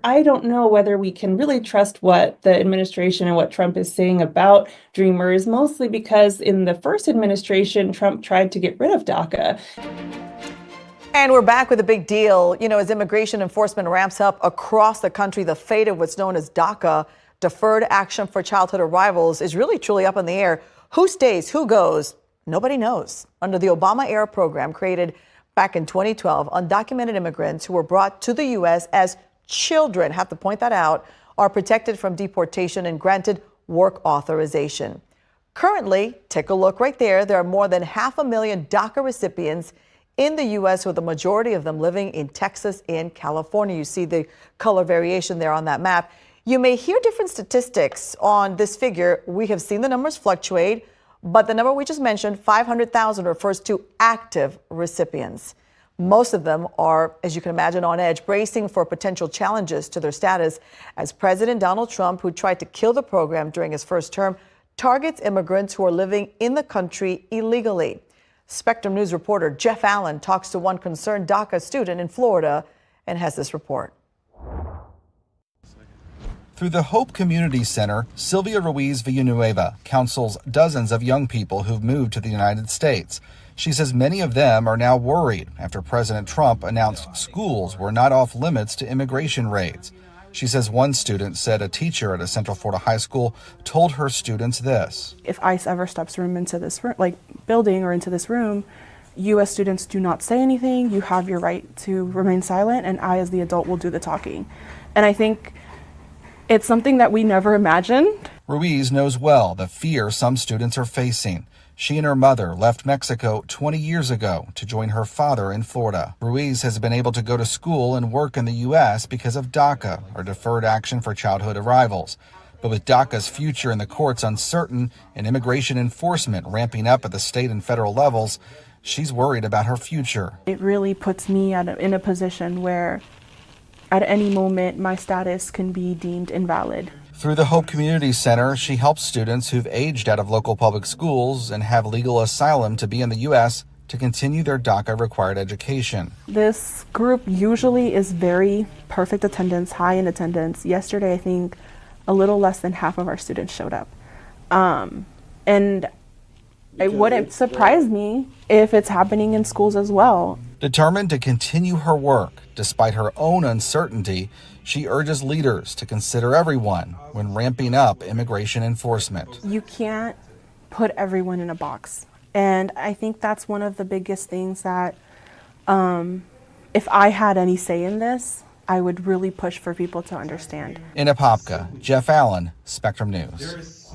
I don't know whether we can really trust what the administration and what Trump is saying about Dreamers, mostly because in the first administration, Trump tried to get rid of DACA. And we're back with a big deal. As immigration enforcement ramps up across the country, the fate of what's known as DACA, Deferred Action for Childhood Arrivals, is really truly up in the air. Who stays, who goes? Nobody knows. Under the Obama-era program created back in 2012, undocumented immigrants who were brought to the U.S. as children, have to point that out, are protected from deportation and granted work authorization. Currently, take a look right there, there are more than 500,000 DACA recipients in the U.S., with the majority of them living in Texas and California. You see the color variation there on that map. You may hear different statistics on this figure. We have seen the numbers fluctuate, but the number we just mentioned, 500,000, refers to active recipients. Most of them are, as you can imagine, on edge, bracing for potential challenges to their status as President Donald Trump, who tried to kill the program during his first term, targets immigrants who are living in the country illegally. Spectrum News reporter Jeff Allen talks to one concerned DACA student in Florida and has this report. Through the Hope Community Center, Sylvia Ruiz Villanueva counsels dozens of young people who've moved to the United States. She says many of them are now worried after President Trump announced schools were not off limits to immigration raids. She says one student said a teacher at a Central Florida high school told her students this. If ICE ever steps into this building or into this room, U.S. students do not say anything. You have your right to remain silent, and I, as the adult, will do the talking. And I think it's something that we never imagined. Ruiz knows well the fear some students are facing. She and her mother left Mexico 20 years ago to join her father in Florida. Ruiz has been able to go to school and work in the U.S. because of DACA, or Deferred Action for Childhood Arrivals. But with DACA's future in the courts uncertain and immigration enforcement ramping up at the state and federal levels, she's worried about her future. It really puts me in a position where at any moment my status can be deemed invalid. Through the Hope Community Center, she helps students who've aged out of local public schools and have legal asylum to be in the U.S. to continue their DACA-required education. This group usually is very perfect attendance, high in attendance. Yesterday, I think a little less than half of our students showed up. And it wouldn't surprise me if it's happening in schools as well. Determined to continue her work, despite her own uncertainty, she urges leaders to consider everyone when ramping up immigration enforcement. You can't put everyone in a box. And I think that's one of the biggest things that if I had any say in this, I would really push for people to understand. In Apopka, Jeff Allen, Spectrum News.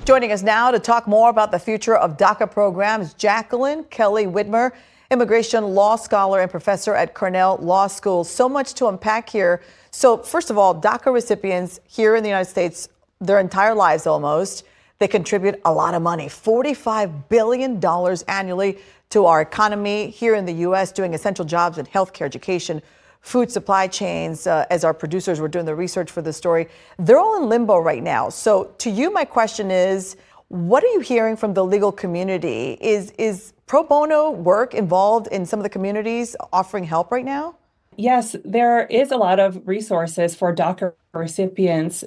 Joining us now to talk more about the future of DACA programs, Jaclyn Kelley-Widmer, immigration law scholar and professor at Cornell Law School. So much to unpack here. So first of all, DACA recipients here in the United States, their entire lives almost, they contribute a lot of money, $45 billion annually to our economy here in the U.S., doing essential jobs in healthcare, education, food supply chains. As our producers were doing the research for this story, they're all in limbo right now. So to you, my question is, what are you hearing from the legal community? Is pro bono work involved in some of the communities offering help right now? Yes, there is a lot of resources for DACA recipients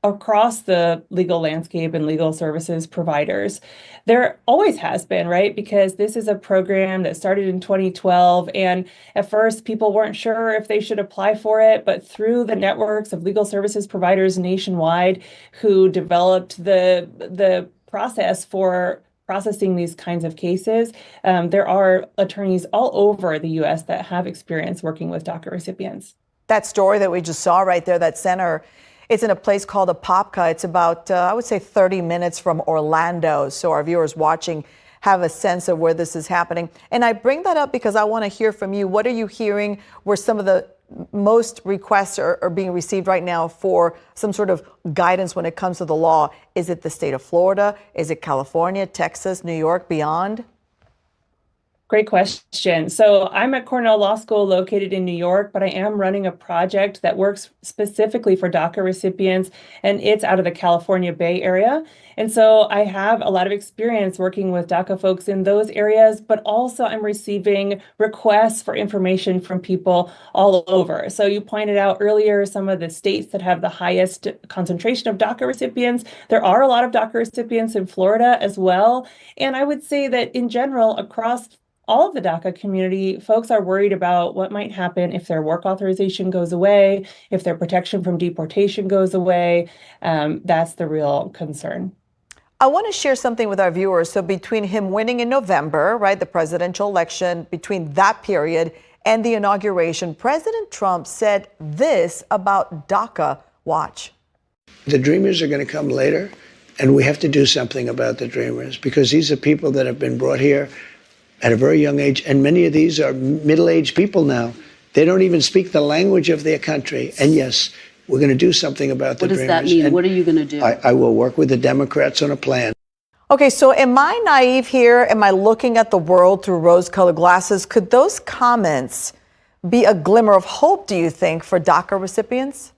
across the legal landscape and legal services providers. There always has been, right? Because this is a program that started in 2012. And at first, people weren't sure if they should apply for it. But through the networks of legal services providers nationwide who developed the process for processing these kinds of cases, there are attorneys all over the U.S. that have experience working with DACA recipients. That story that we just saw right there, that center, it's in a place called Apopka. It's about, I would say, 30 minutes from Orlando. So our viewers watching have a sense of where this is happening. And I bring that up because I want to hear from you. What are you hearing where some of the most requests are being received right now for some sort of guidance when it comes to the law? Is it the state of Florida? Is it California, Texas, New York, beyond? Great question. So I'm at Cornell Law School located in New York, but I am running a project that works specifically for DACA recipients, and it's out of the California Bay Area. And so I have a lot of experience working with DACA folks in those areas, but also I'm receiving requests for information from people all over. So you pointed out earlier some of the states that have the highest concentration of DACA recipients. There are a lot of DACA recipients in Florida as well. And I would say that in general, across all of the DACA community, folks are worried about what might happen if their work authorization goes away, if their protection from deportation goes away. That's the real concern. I want to share something with our viewers. So between him winning in November, right, the presidential election, between that period and the inauguration, President Trump said this about DACA. Watch. The Dreamers are going to come later, and we have to do something about the Dreamers because these are people that have been brought here at a very young age, and many of these are middle-aged people now. They don't even speak the language of their country. And yes, we're going to do something about the Dreamers. What does that mean? And what are you going to do? I will work with the Democrats on a plan. Okay, so am I naive here? Am I looking at the world through rose-colored glasses? Could those comments be a glimmer of hope, do you think, for DACA recipients?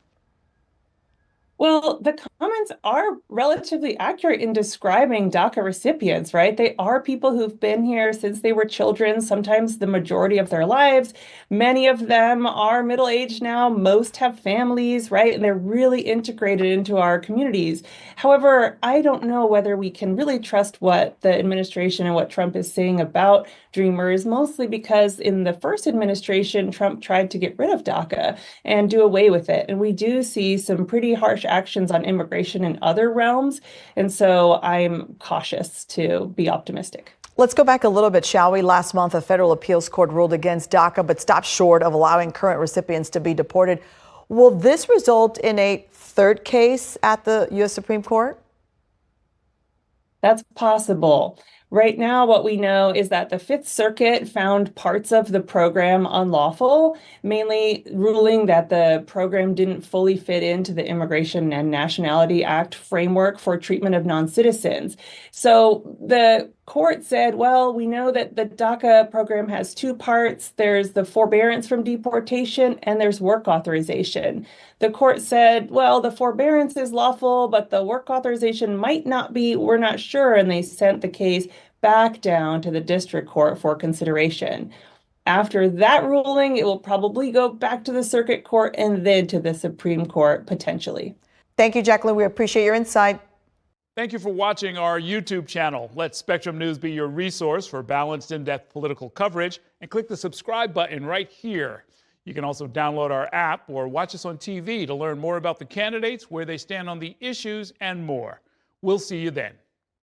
Well, the comments are relatively accurate in describing DACA recipients, right? They are people who've been here since they were children, sometimes the majority of their lives. Many of them are middle-aged now. Most have families, right? And they're really integrated into our communities. However, I don't know whether we can really trust what the administration and what Trump is saying about Dreamers, mostly because in the first administration, Trump tried to get rid of DACA and do away with it. And we do see some pretty harsh actions on immigration in other realms. And so I'm cautious to be optimistic. Let's go back a little bit, shall we? Last month, a federal appeals court ruled against DACA, but stopped short of allowing current recipients to be deported. Will this result in a third case at the U.S. Supreme Court? That's possible. Right now, what we know is that the Fifth Circuit found parts of the program unlawful, mainly ruling that the program didn't fully fit into the Immigration and Nationality Act framework for treatment of non-citizens. So the court said, well, we know that the DACA program has two parts. There's the forbearance from deportation and there's work authorization. The court said, well, the forbearance is lawful, but the work authorization might not be, we're not sure. And they sent the case back down to the district court for consideration. After that ruling, it will probably go back to the circuit court and then to the Supreme Court, potentially. Thank you, Jaclyn. We appreciate your insight. Thank you for watching our YouTube channel. Let Spectrum News be your resource for balanced, in-depth political coverage, and click the subscribe button right here. You can also download our app or watch us on TV to learn more about the candidates, where they stand on the issues, and more. We'll see you then.